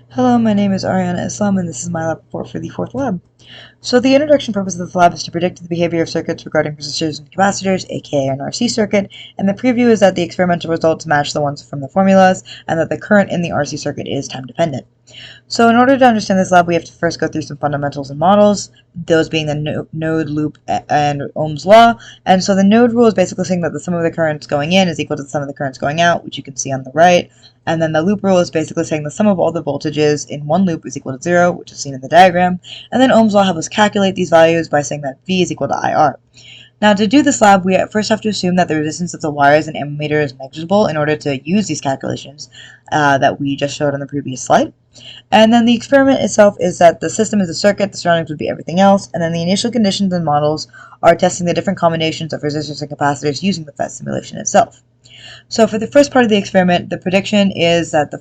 Hello, my name is Ariana Islam, and this is my lab report for the fourth lab. So the introduction purpose of this lab is to predict the behavior of circuits regarding resistors and capacitors, aka an RC circuit, and the preview is that the experimental results match the ones from the formulas, and that the current in the RC circuit is time dependent. So in order to understand this lab, we have to first go through some fundamentals and models, those being the node, loop, and Ohm's law. And so the node rule is basically saying that the sum of the currents going in is equal to the sum of the currents going out, which you can see on the right. And then the loop rule is basically saying the sum of all the voltages in one loop is equal to 0, which is seen in the diagram. And then Ohm's law helps us calculate these values by saying that V is equal to IR. Now, to do this lab, we first have to assume that the resistance of the wires and ammeter is negligible in order to use these calculations that we just showed on the previous slide. And then the experiment itself is that the system is a circuit, the surroundings would be everything else, and then the initial conditions and models are testing the different combinations of resistors and capacitors using the PhET simulation itself. So for the first part of the experiment, the prediction is that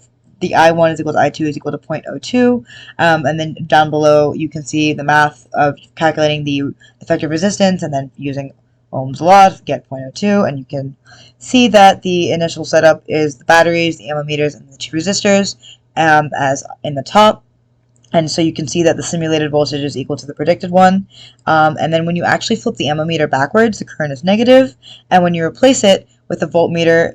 the I1 is equal to I2 is equal to 0.02, and then down below you can see the math of calculating the effective resistance and then using Ohm's law to get 0.02, and you can see that the initial setup is the batteries, the ammeters, and the two resistors as in the top. And so you can see that the simulated voltage is equal to the predicted one. And then when you actually flip the ammeter backwards, the current is negative, and when you replace it with the voltmeter,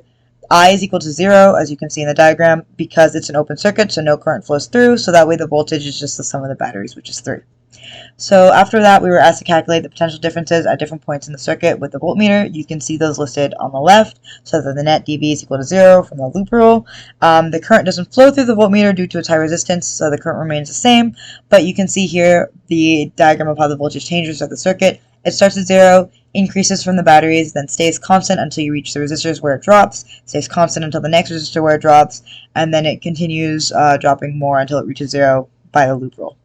I is equal to 0, as you can see in the diagram, because it's an open circuit, so no current flows through, so that way the voltage is just the sum of the batteries, which is 3. So after that, we were asked to calculate the potential differences at different points in the circuit with the voltmeter. You can see those listed on the left, so that the net dV is equal to 0 from the loop rule. The current doesn't flow through the voltmeter due to its high resistance, so the current remains the same, but you can see here the diagram of how the voltage changes at the circuit. It starts at 0, increases from the batteries, then stays constant until you reach the resistors where it drops, stays constant until the next resistor where it drops, and then it continues dropping more until it reaches 0 by the loop rule.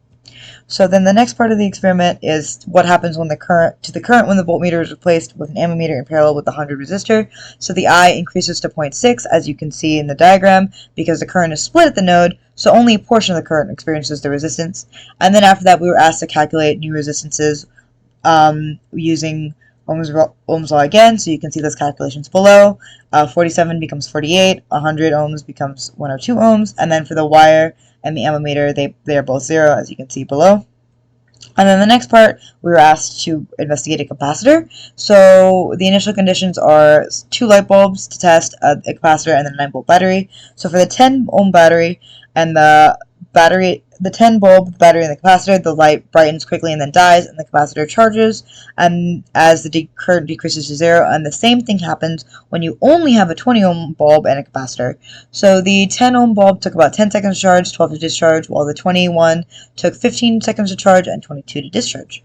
So then the next part of the experiment is what happens when the current when the voltmeter is replaced with an ammeter in parallel with the 100 resistor. So the I increases to 0.6, as you can see in the diagram, because the current is split at the node, so only a portion of the current experiences the resistance. And then after that, we were asked to calculate new resistances using Ohm's law again, so you can see those calculations below. 47 becomes 48, 100 ohms becomes 102 ohms, and then for the wire and the ammeter, they are both 0, as you can see below. And then the next part, we were asked to investigate a capacitor. So the initial conditions are 2 light bulbs to test a capacitor and then a 9-volt battery. So for the 10 ohm battery and the 10 bulb, the battery, and the capacitor, the light brightens quickly and then dies, and the capacitor charges, and as the current decreases to 0. And the same thing happens when you only have a 20 ohm bulb and a capacitor. So the 10 ohm bulb took about 10 seconds to charge, 12 to discharge, while the 21 took 15 seconds to charge and 22 to discharge.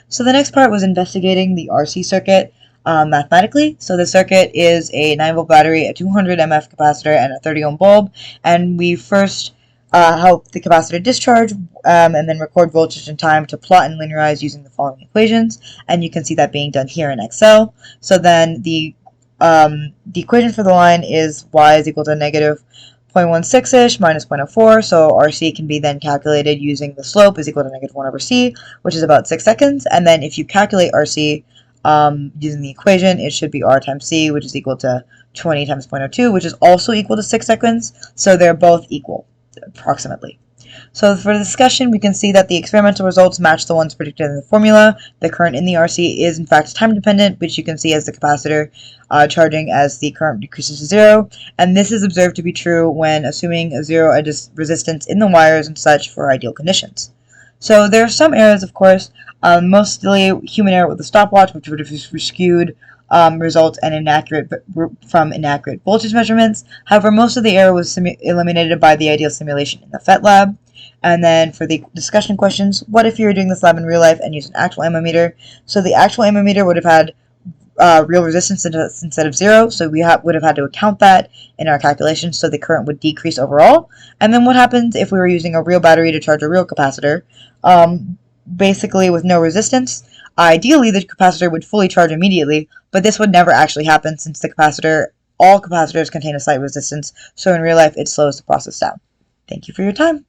So the next part was investigating the RC circuit mathematically. So the circuit is a 9-volt battery, a 200 mF capacitor, and a 30 ohm bulb, and we first help the capacitor discharge, and then record voltage and time to plot and linearize using the following equations, and you can see that being done here in Excel. So then the equation for the line is y is equal to negative 0.16-ish minus 0.04, so RC can be then calculated using the slope is equal to negative 1 over c, which is about 6 seconds, and then if you calculate RC using the equation, it should be R times C, which is equal to 20 times 0.02, which is also equal to 6 seconds, so they're both equal approximately. So for the discussion, we can see that the experimental results match the ones predicted in the formula. The current in the RC is in fact time dependent, which you can see as the capacitor charging as the current decreases to 0. And this is observed to be true when assuming a 0 resistance in the wires and such for ideal conditions. So there are some errors, of course, mostly human error with the stopwatch, which would have skewed results and inaccurate voltage measurements. However, most of the error was eliminated by the ideal simulation in the PhET lab. And then for the discussion questions, what if you were doing this lab in real life and used an actual ammeter? So the actual ammeter would have had real resistance instead of 0, so we would have had to account that in our calculations, so the current would decrease overall. And then what happens if we were using a real battery to charge a real capacitor? Basically with no resistance. Ideally, the capacitor would fully charge immediately, but this would never actually happen since all capacitors contain a slight resistance, so in real life it slows the process down. Thank you for your time.